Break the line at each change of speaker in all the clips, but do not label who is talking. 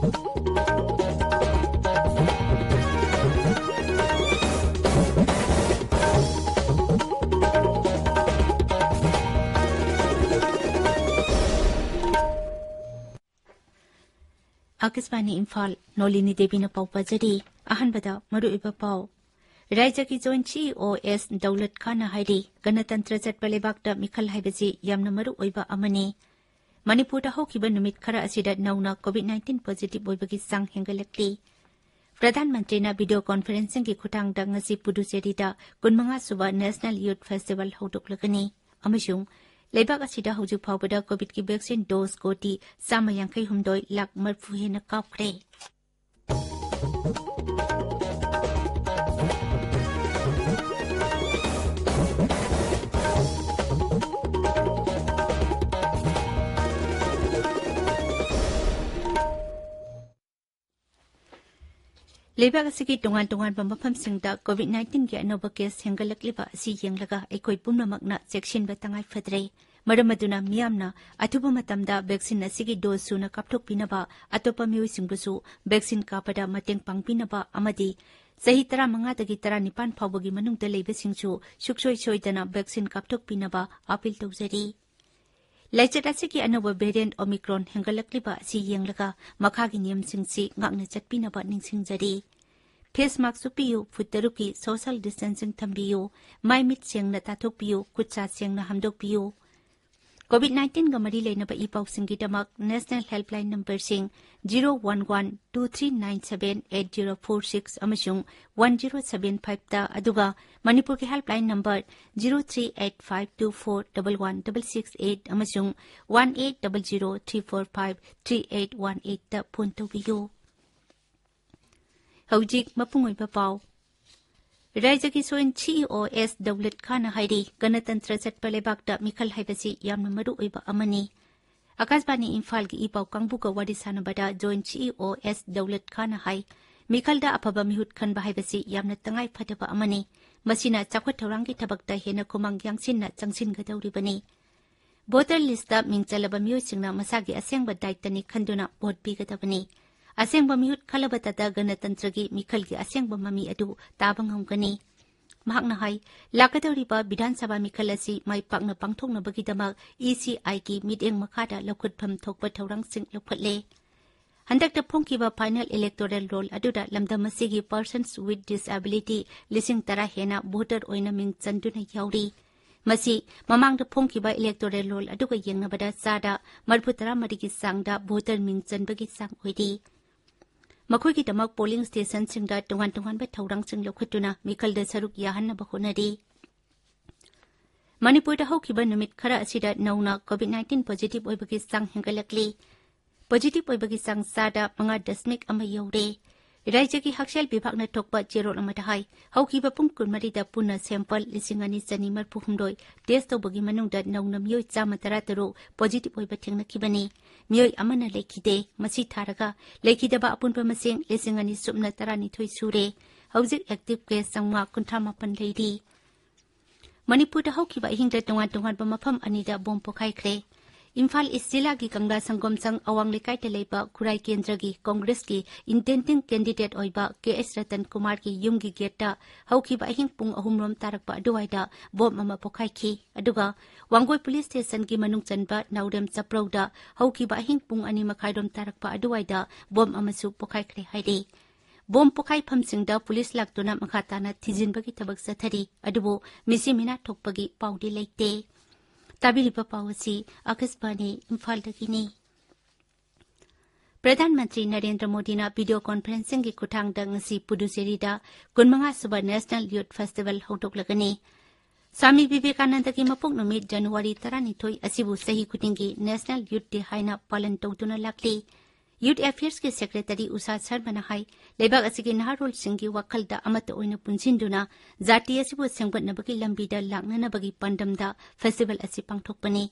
आकाशवाणी इम्फाल नोलिनी देवी न पाउ पजरी अहनबदा मरुइबा पाउ राज्य की जोइंट COS दौलत खान हाइरी गणतंत्र चटपा लेबाकता मिखल हाइबसी यामना मरु ओइबा अमनी मणिपुर होखिबा नुमित खरा असिदा नौना कोविड-19 पॉजिटिव ओइबगी सांग हेंगलक्ली प्रधानमंत्री वीडियो कॉन्फ्रेंसिंग की खुटांगदा ngasi पुडुचेरीदा 15 सुबा नेशनल यूथ फेस्टिवल होदोकलगनी अमसुंग लेबाक असिदा हौजु फावबदा कोविड की वैक्सीन डोज कोटी 183 लाख मरफु हेना कापख्रे लेबाक असगी टोंगान टोंगान मफमसिंगदा कोविड-19 की अनोबा केस हेंगलक्लिबा असि येंगलगा एकोइ पुमनमकना चेक्सिनबा तंगाइ फदरे मरमदुना मियामना अथुबा मतमदा वैक्सीन असगी डोज सुना कापथोकपिनबा अतोपा मियोइसिंगबुसु वैक्सीन कापदा मतेंग पांगपिनबा अमदि सही 15 दगी 19 फावबगी मनुंगदा लेबसिंगसु सुक्सोइ सोइदना वैक्सीन कापथोकपिनबा अपील तौजरी लाइचत असगी अनोबा वेरिएंट ओमिक्रॉन हेंगलक्लिबा असि येंगलगा मखागी नियमसिंगसि ngakna चटपिनबा निंगसिंगजरी फेस मास्क सुपियु फुटरुकी सोशल डिस्टेंसिंग थंबियु माइ मिट सेंगना ताथोकपियु खुदसा सेंगना हमदोकपियु कोविड-19 गा मरी लेनबा इपाउसिंगगिदमक नेशनल हेल्पलाइन नंबर सिंग 01123978046 अमसुंग 1075 ता अदुगा मणिपुर की हेल्पलाइन नंबर 0385241168 अमसुंग 180034538818 ता फोन तौबियु हौजिक मपुंगोइबा पाउ राज्य की सोइन COS दौलत खान हाइरी गणतंत्र चटपा लेबाकता मिखल हाइबसी यामना मरु ओइबा अमनी आकाशवाणी इम्फाल की इपाउ कांगबुका वारी सानबदा जोइन COS दौलत खान हाइ मिखलदा अफबा मिहुत खनबा हाइबसी यामना तंगाइ फदबा अमनी मसिना चाखवत थौरांगी थबकता हेना कुमांग यांगसिनना चंगसिनगदौरिबनी वोटर लिस्टता मिंगचलबा मियोइसिंगना मसागी असेंगबा दायित्वनि खंदुना वोट पिगदबनी असेंगबा मिहुत खलबतदा गणतंत्र की मिखल की असेंगबा ममी अदु ताबंगमगनी महाकना हाई लाकदौरिबा विधानसभा मिखल असि माइ पाकना पांगथोकनबगीदमक ECI की मिटेंग मखादा लौखुटफम थोकबा थौरांगसिंग लौखटले हंदकता फोंखिबा फाइनल इलेक्टोरल रोल अदुदा लमदम असिगी पर्सन्स विथ डिसेबिलिटी 10,000 हेना वोटर ओइना मिंग चंदुना याउरी मसी ममांगदा फोंखिबा इलेक्टोरल रोल अदुगा येंगनबदा चादा 43 की सांगदा वोटर मिंग चंबगी सांग ओइदी मखोइगिदमक पोलिंग स्टेशनसिंगदा टोंगान टोंगानबा थौरांगसिंग लौखटुना मिखलदा सरुक याहन्नबा होनरी मणिपुरदा हौखिबा नुमित खरा असिदा नौना कोविड-19 पॉजिटिव ओइबगी सांग हेंगलक्ली पॉजिटिव ओइबगी सांग सादा 5.1 अमा यौरे राज्य की हक्सेल विभागना थोकबा जेरोल अमदा हाइ हौखिबा पुंग कुनमरीदा पुना सैंपल 2,240 टेस्ट तौबगी मनुंगदा नौना मियोइ 113 पॉजिटिव ओइबा थेंगनखिबनी मियोइ अमना लेखिदे मसी थारगा लेखिदबा अपुनबा मसेंग 2,212 सुरे हौजिक एक्टिव केस 958 लेरी मणिपुरदा हौखिबा हिंगदा टोंगान टोंगानबा मफम अनिदा बोम पोखाइख्रे इम्फाल ईस्ट जिला की कंगला संगोमसंग अवांग लेकाइते लेबा खुराई केंद्र की कांग्रेस की इंटेंटिंग कैंडिडेट ओइबा KS रतन कुमार की युमगी गेटा हौखिबा अहिंग पुंग अहुमरोम तारकपा अदुवाइदा बोम अमा पोखाइखी अदुगा वांगोय पुलिस स्टेशन की मनुंग चनबा नाउरेम चप्रौदा हौखिबा अहिंग पुंग अनि मखाइरोम तारकपा अदुवाइदा बोम अमसु पोखाइख्रे हाइदे बोम पोखाइफमसिंगदा पुलिस लाक्तुना मखाताना थिजिनबगी थबक सथरी अदुबो मिसि मिना थोकपगी पाउडी लेते ताबिरिबा पावसी आकाशवाणी इम्फालदगिनी प्रधानमंत्री नरेंद्र मोदी वीडियो कॉन्फ्रेंसिंग की खुटांगदा ngasi पुडुचेरीदा 15 सुबा national youth festival होदोकलगनी Swami Vivekananda की मपोक नुमित जनवरी 12 असिबु सही खुटिंगी नेशनल यूथ डे हाइना पालन तौदुना लाक्ली यूथ अफेयर्स के सेक्रेटरी उषा शर्मा हाई लेबाक असिगी नहारोल सिंगी वखलदा अमत ओइना पुंसिंदुना जाति असिबु सेंगबनबगी लंबीदा लांगननबगी पंडमदा फेस्टिवल असि पांगथोकपनी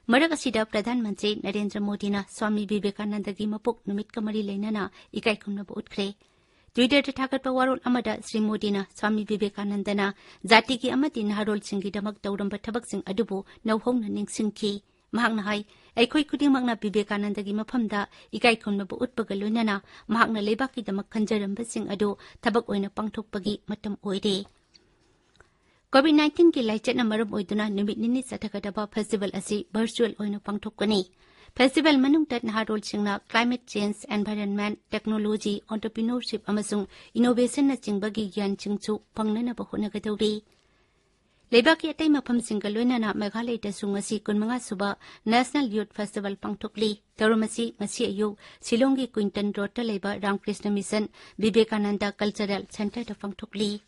मरक असिदा प्रधानमंत्री नरेंद्र मोदीना स्वामी विवेकानंद की मपोक नुमित कमरी लेनना इकाइखुमनबा उठख्रे ट्विटर थागतपा वारोल अमदा श्री मोदीना स्वामी विवेकानंदना जाति की अमति नहारोल सिंगी दमक तौरंबा थबकसिंग अदुबो नौहोंगना निंगसिंखी mahakna hai aikhoi khudingmakna Vivekanandagi mafamda ikai khonmabu utpaga loinana mahakna leibaki damak khanjarambasing adu thabak oina pangthokpagi matam oire COVID-19 ki laichatna maram oiduna numit nini sathagadaba festival asi virtual oina pangthokani Festival manungta naharol singna climate change, environment, technology, entrepreneurship amasung innovation na jingbagi gyan chingchu pangnana ba honagadawri. Leibaki atay mapam singal loinana Meghalaya da sungasi kunmanga suba National Youth Festival pangthokli. Tarumasi ngasi ayu Silongi Quinton Road ta leiba Ramkrishna Mission Vivekananda Cultural Center da pangthokli.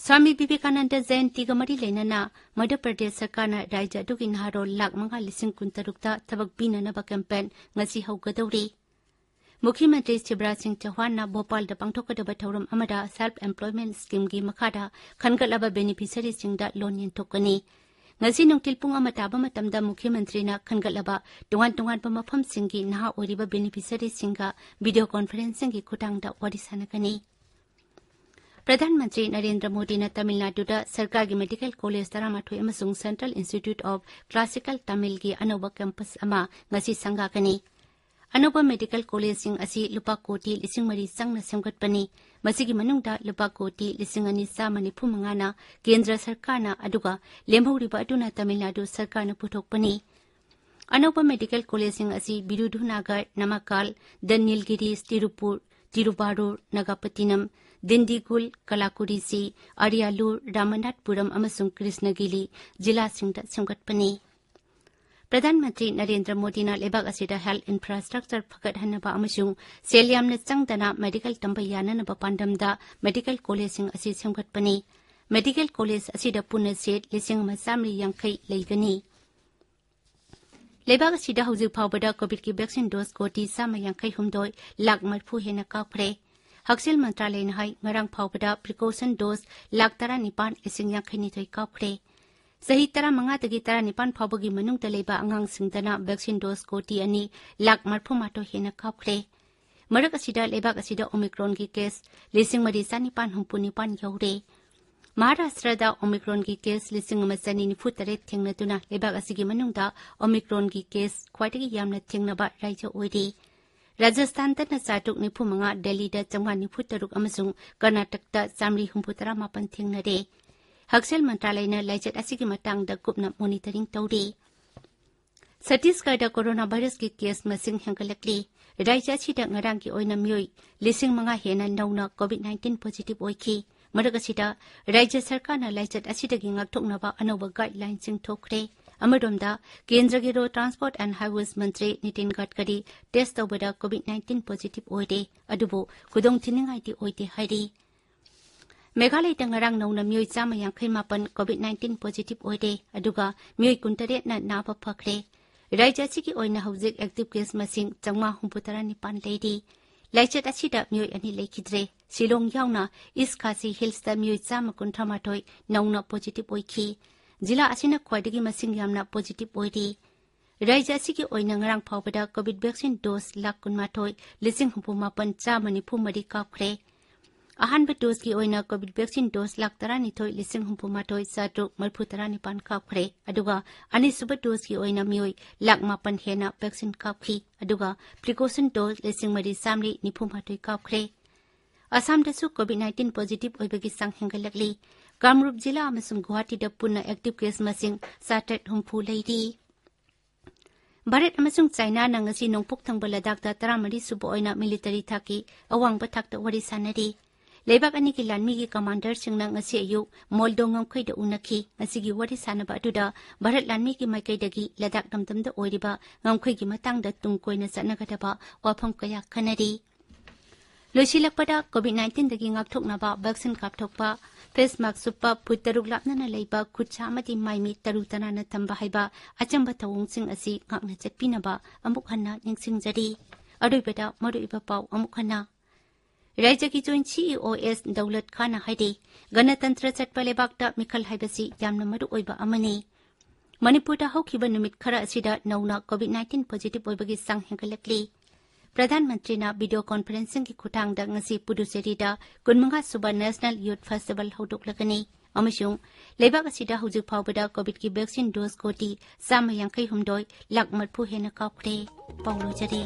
Swami Vivekananda Jayanti ga mari leinana Madhya Pradesh Sarkarna Rajya dugi naharol lakh manga lising kuntarukta thabak binanaba campaign ngasi haugadawri. Mukhyamantri Shivraj Singh Chauhan na Bhopal da pangthokadaba thauram amada self-employment scheme gi makhada khangalaba beneficiary singda loan yentokani. Ngasi nungtil pung ama taba matamda Mukhyamantri na khangalaba tungan pa mafam singgi naha oriba beneficiary singa video conferencing gi khutangda wari sanakani. Pradhan Mantri Narendra Modi na Tamil Nadu da Sarkar gi Medical College Taramathoy amasung Central Institute of Classical Tamil gi anoba campus ama ngasi sangakani. Anoba Medical College sing asi lupa koti lising mari sangna semgatpani. Masigi manungda lupa koti lising ani sa manipu mangana Kendra Sarkarna aduga lemhoriba aduna Tamil Nadu Sarkarna puthokpani. Anoba Medical College sing asi Birudhunagar, Namakal, Nilgiris, Tirupur, Tiruvarur, Nagapattinam, Dindigul, Kalakurisi, Arialur, Ramanatpuram amasung Krishnagiri jila singda semgatpani. Pradhan Mantri Narendra Modi na lebak asida health infrastructure phagathanaba amasung selyamna changdana medical tamba yananaba pandamda medical college sing asi semgatpani. Medical college asida punna set lising masamri yangkai leigani. Lebak asida hauzik phawbada COVID ki vaccine dose koti sama yangkai humdoi lakh marfu hena kakpre. Haksil Mantralay na hay ngarang phawbada precaution dose lakh tara nipan ising yangkai nitoy kakpre. Sahit tara mga tagi tara nipan phawbagi manung talayba angang singdana vaccine dose koti ani lakh marfu mato hena kakpre. Marak asida lebak asida Omicron ki case lising marisa nipan humpu nipan yaure. Maharashtra da Omicron ki case lising masani ni futare thengna tuna lebak asigi manungda Omicron ki case khwaitagi yamna thengnaba rajya oire. Rajasthan da nasatuk nipu manga Delhi da jamwa nipu taruk amasung Karnataka da samri humpu tara mapan thengnare. Haksel Mantralay na laichat asigi matang da kupna monitoring tawre. Chhattisgarh da coronavirus ki case masing hengkalakli. Rajya chida ngarang ki oina myoi lising manga hena nauna COVID-19 positive oiki. Maragasida Rajya Sarkarna laichat asidagi ngakthoknaba anoba guidelines sing thokre. Amadamda Kendra gi Road Transport and Highways Mantri Nitin Gadkari test tawbada COVID-19 positive oide adubo khudong thiningai ti oide hairi. Meghalaya da ngarang nauna myoi chama yangkhai mapan COVID-19 positive oide aduga myoi kuntare na naba phakre. Rajya chigi oina hauzik active case masing changma humputara nipan leidi. Laichat asida myoi ani lekhidre. Silong yauna East Khasi Hills da myoi chama kunthamathoi nauna positive oiki. Jila asina khwaidagi masing yamna positive oidi. Rajya asigi oina ngarang phawbada COVID vaccine dose lakh kunmathoi lising humpu mapan chama nipu mari kakre. Ahanba dose ki oina COVID vaccine dose lakh tarani thoi lising humpu mathoi satruk marphu tarani pan kakre. Aduga ani suba dose ki oina myoi lakh mapan hena vaccine kakhi. Aduga precaution dose lising mari samri nipu mathoi kakre. Assam da su COVID-19 positive oibagi sang hengalakli. Kamrup Jila amasung Guwahati da punna active case masing satat humpu leidi. Bharat amasung China na ngasi nongpuk thangba Ladakh da taramari suba oina military thaki awang bathak da wari sanari. Leibak ani ki lanmi gi commander singna ngasi ayu moldo ngamkhai da unakhi ngasi gi wari sanaba aduda Bharat lanmi ki maikai dagi Ladakh damdam da oiriba ngamkhai gi matang da tungkoina sannagadaba wafam kaya khanari. Loisilakpada COVID-19 dagi ngakthoknaba vaccine kapthokpa face mask suppa puttaruk lapnana leiba khutcha amati maimi tarutana na thamba haiba achamba thawungsing asi ngakna chatpinaba amuk hanna ningsingjari adoibada maruiba pau amuk hanna Rajya ki joint CEOS Daulat Khana haide Ganatantra chatpa lebakta mikhal haibasi yamna maru oiba amani Manipur da haukiba numit khara asida nauna COVID-19 positive oibagi sang hengalakli Pradhan Mantri na video conferencing ki khutang da ngasi Puducherry da kunmanga suba National Youth Festival hodoklakani ꯑꯃꯁꯨꯡ ꯂꯩꯕꯥꯛ ꯑꯁꯤꯗ ꯍꯧꯖꯤꯛ ꯐꯥꯎꯕꯗ ꯀꯣꯚꯤꯗꯀꯤ vaccine dose ꯀꯣꯇꯤ 158 ꯂꯥꯛ 40 ꯍꯦꯟꯅ ꯀꯥꯞꯈ꯭ꯔꯦ ꯄꯥꯎ ꯂꯣꯏꯖꯔꯤ